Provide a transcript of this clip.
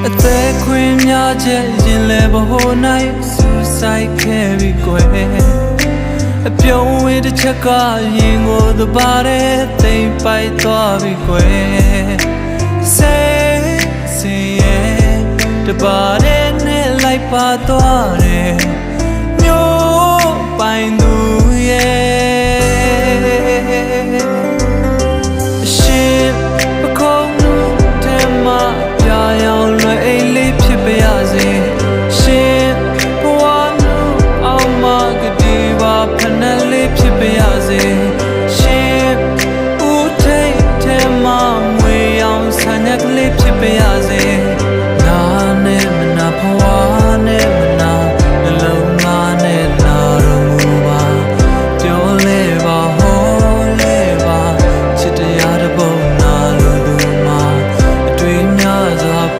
အသက်ခွင့်များချက်ရင်လဲဘဟိုနိုင်စူဆိုင်ခဲ့ပြီကွယ်အပြုံးဝေးတစ်ချက်ကရင်ကိုသဘာတဲ့သိမ့်ပိုက်သွားပြီကွယ်စေရဲ့တဘာတဲ့နဲ့လိုက်ပါသွားတယ်